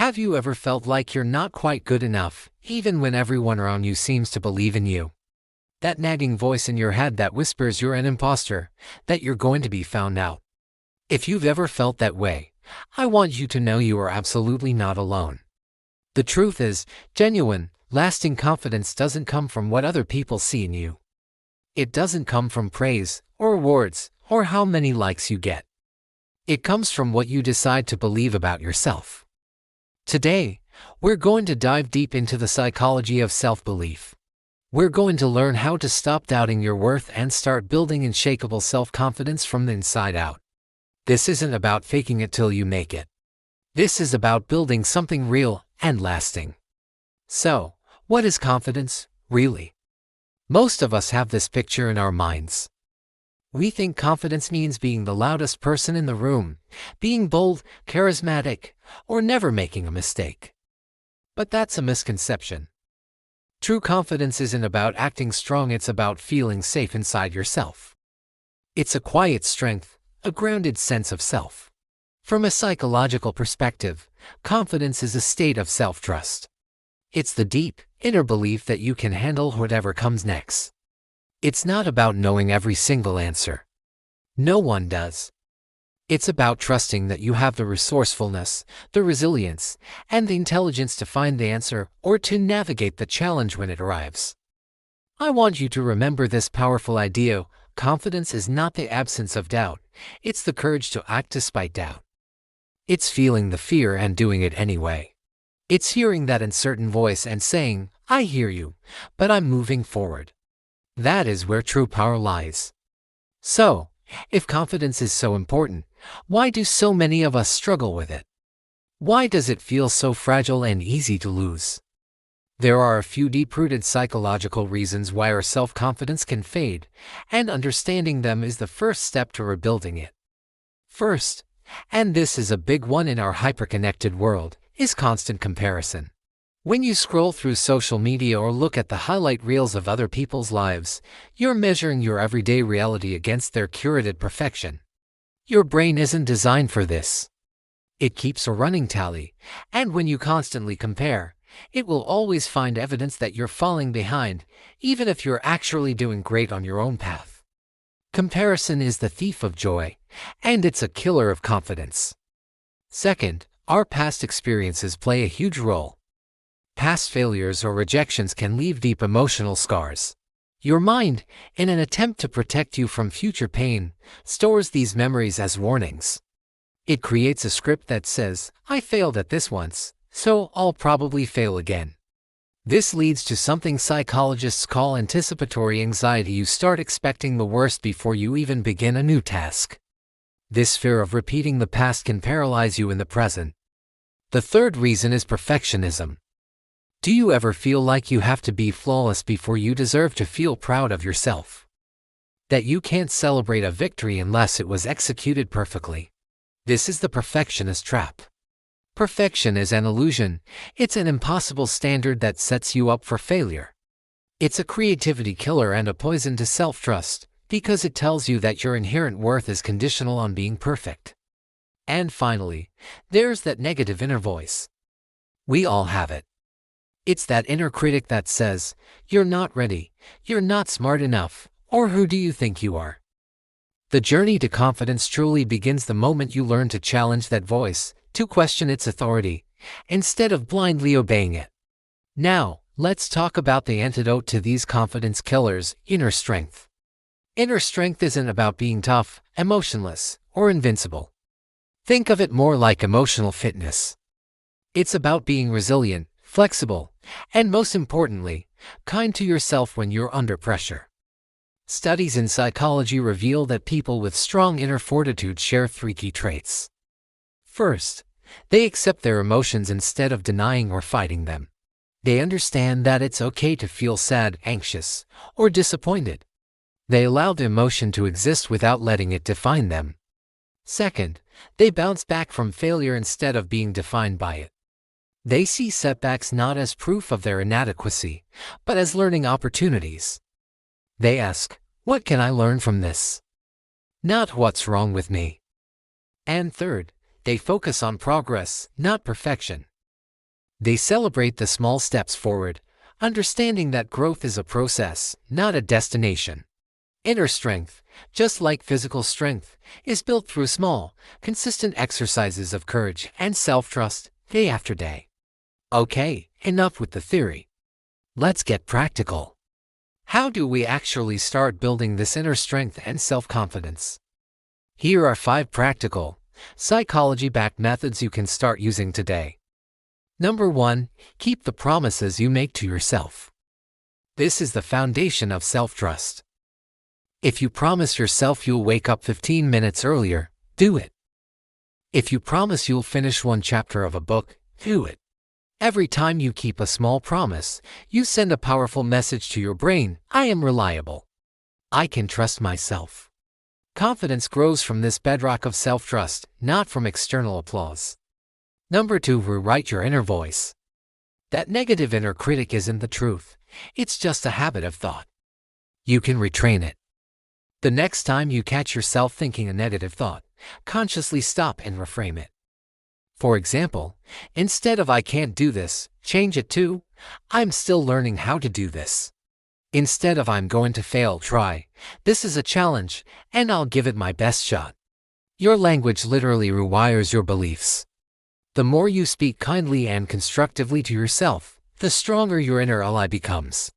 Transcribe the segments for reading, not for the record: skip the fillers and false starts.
Have you ever felt like you're not quite good enough, even when everyone around you seems to believe in you? That nagging voice in your head that whispers you're an imposter, that you're going to be found out. If you've ever felt that way, I want you to know you are absolutely not alone. The truth is, genuine, lasting confidence doesn't come from what other people see in you. It doesn't come from praise, or awards, or how many likes you get. It comes from what you decide to believe about yourself. Today, we're going to dive deep into the psychology of self-belief. We're going to learn how to stop doubting your worth and start building unshakable self-confidence from the inside out. This isn't about faking it till you make it. This is about building something real and lasting. So, what is confidence, really? Most of us have this picture in our minds. We think confidence means being the loudest person in the room, being bold, charismatic, or never making a mistake. But that's a misconception. True confidence isn't about acting strong, it's about feeling safe inside yourself. It's a quiet strength, a grounded sense of self. From a psychological perspective, confidence is a state of self-trust. It's the deep, inner belief that you can handle whatever comes next. It's not about knowing every single answer. No one does. It's about trusting that you have the resourcefulness, the resilience, and the intelligence to find the answer or to navigate the challenge when it arrives. I want you to remember this powerful idea: confidence is not the absence of doubt, it's the courage to act despite doubt. It's feeling the fear and doing it anyway. It's hearing that uncertain voice and saying, "I hear you, but I'm moving forward." That is where true power lies. So, if confidence is so important, why do so many of us struggle with it? Why does it feel so fragile and easy to lose? There are a few deep-rooted psychological reasons why our self-confidence can fade, and understanding them is the first step to rebuilding it. First, and this is a big one in our hyper-connected world, is constant comparison. When you scroll through social media or look at the highlight reels of other people's lives, you're measuring your everyday reality against their curated perfection. Your brain isn't designed for this. It keeps a running tally, and when you constantly compare, it will always find evidence that you're falling behind, even if you're actually doing great on your own path. Comparison is the thief of joy, and it's a killer of confidence. Second, our past experiences play a huge role. Past failures or rejections can leave deep emotional scars. Your mind, in an attempt to protect you from future pain, stores these memories as warnings. It creates a script that says, "I failed at this once, so I'll probably fail again." This leads to something psychologists call anticipatory anxiety. You start expecting the worst before you even begin a new task. This fear of repeating the past can paralyze you in the present. The third reason is perfectionism. Do you ever feel like you have to be flawless before you deserve to feel proud of yourself? That you can't celebrate a victory unless it was executed perfectly? This is the perfectionist trap. Perfection is an illusion. It's an impossible standard that sets you up for failure. It's a creativity killer and a poison to self-trust, because it tells you that your inherent worth is conditional on being perfect. And finally, there's that negative inner voice. We all have it. It's that inner critic that says, "You're not ready, you're not smart enough, or who do you think you are?" The journey to confidence truly begins the moment you learn to challenge that voice, to question its authority, instead of blindly obeying it. Now, let's talk about the antidote to these confidence killers: inner strength. Inner strength isn't about being tough, emotionless, or invincible. Think of it more like emotional fitness. It's about being resilient, flexible, and most importantly, kind to yourself when you're under pressure. Studies in psychology reveal that people with strong inner fortitude share three key traits. First, they accept their emotions instead of denying or fighting them. They understand that it's okay to feel sad, anxious, or disappointed. They allow the emotion to exist without letting it define them. Second, they bounce back from failure instead of being defined by it. They see setbacks not as proof of their inadequacy, but as learning opportunities. They ask, "What can I learn from this?" Not "What's wrong with me?" And third, they focus on progress, not perfection. They celebrate the small steps forward, understanding that growth is a process, not a destination. Inner strength, just like physical strength, is built through small, consistent exercises of courage and self-trust, day after day. Okay, enough with the theory. Let's get practical. How do we actually start building this inner strength and self-confidence? Here are 5 practical, psychology-backed methods you can start using today. Number 1, keep the promises you make to yourself. This is the foundation of self-trust. If you promise yourself you'll wake up 15 minutes earlier, do it. If you promise you'll finish 1 chapter of a book, do it. Every time you keep a small promise, you send a powerful message to your brain: I am reliable. I can trust myself. Confidence grows from this bedrock of self-trust, not from external applause. Number 2, rewrite your inner voice. That negative inner critic isn't the truth. It's just a habit of thought. You can retrain it. The next time you catch yourself thinking a negative thought, consciously stop and reframe it. For example, instead of "I can't do this," change it to "I'm still learning how to do this." Instead of "I'm going to fail," try "This is a challenge, and I'll give it my best shot." Your language literally rewires your beliefs. The more you speak kindly and constructively to yourself, the stronger your inner ally becomes.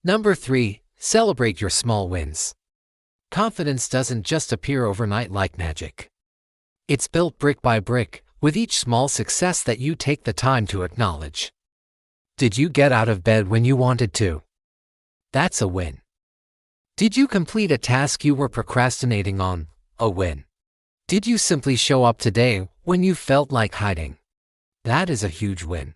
Number 3, celebrate your small wins. Confidence doesn't just appear overnight like magic. It's built brick by brick, with each small success that you take the time to acknowledge. Did you get out of bed when you wanted to? That's a win. Did you complete a task you were procrastinating on? A win. Did you simply show up today when you felt like hiding? That is a huge win.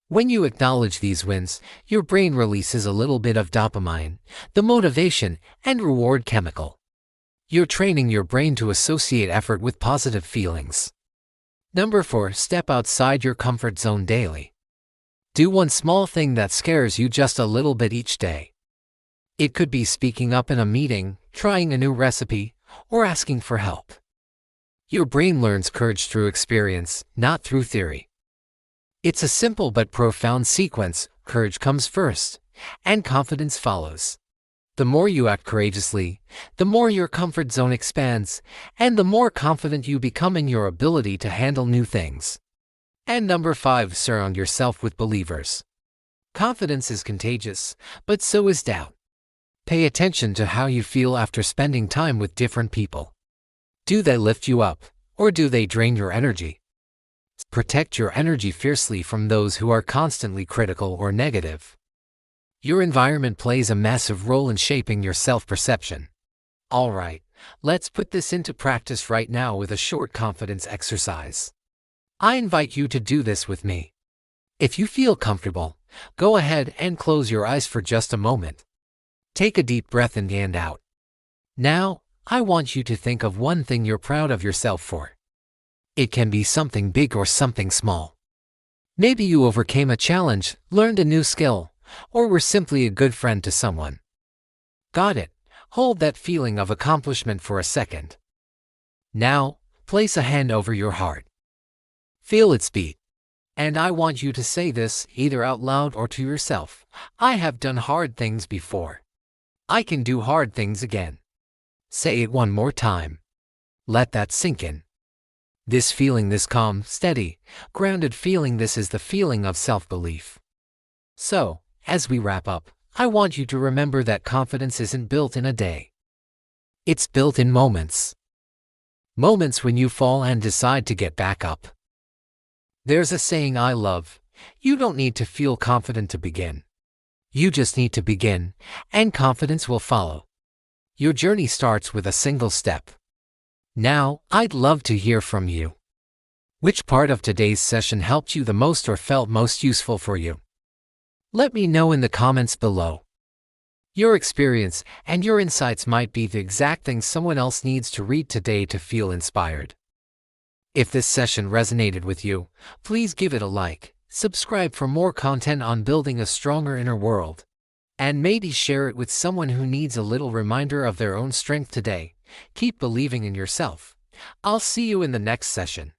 When you acknowledge these wins, your brain releases a little bit of dopamine, the motivation and reward chemical. You're training your brain to associate effort with positive feelings. Number 4, step outside your comfort zone daily. Do one small thing that scares you just a little bit each day. It could be speaking up in a meeting, trying a new recipe, or asking for help. Your brain learns courage through experience, not through theory. It's a simple but profound sequence. Courage comes first, and confidence follows. The more you act courageously, the more your comfort zone expands, and the more confident you become in your ability to handle new things. And number 5, surround yourself with believers. Confidence is contagious, but so is doubt. Pay attention to how you feel after spending time with different people. Do they lift you up, or do they drain your energy? Protect your energy fiercely from those who are constantly critical or negative. Your environment plays a massive role in shaping your self-perception. Alright, let's put this into practice right now with a short confidence exercise. I invite you to do this with me. If you feel comfortable, go ahead and close your eyes for just a moment. Take a deep breath in and out. Now, I want you to think of one thing you're proud of yourself for. It can be something big or something small. Maybe you overcame a challenge, learned a new skill, or were simply a good friend to someone. Got it? Hold that feeling of accomplishment for a second. Now, place a hand over your heart. Feel its beat. And I want you to say this, either out loud or to yourself: I have done hard things before. I can do hard things again. Say it one more time. Let that sink in. This feeling, this calm, steady, grounded feeling, this is the feeling of self-belief. So, as we wrap up, I want you to remember that confidence isn't built in a day. It's built in moments. Moments when you fall and decide to get back up. There's a saying I love: you don't need to feel confident to begin. You just need to begin, and confidence will follow. Your journey starts with a single step. Now, I'd love to hear from you. Which part of today's session helped you the most or felt most useful for you? Let me know in the comments below. Your experience and your insights might be the exact thing someone else needs to read today to feel inspired. If this session resonated with you, please give it a like, subscribe for more content on building a stronger inner world, and maybe share it with someone who needs a little reminder of their own strength today. Keep believing in yourself. I'll see you in the next session.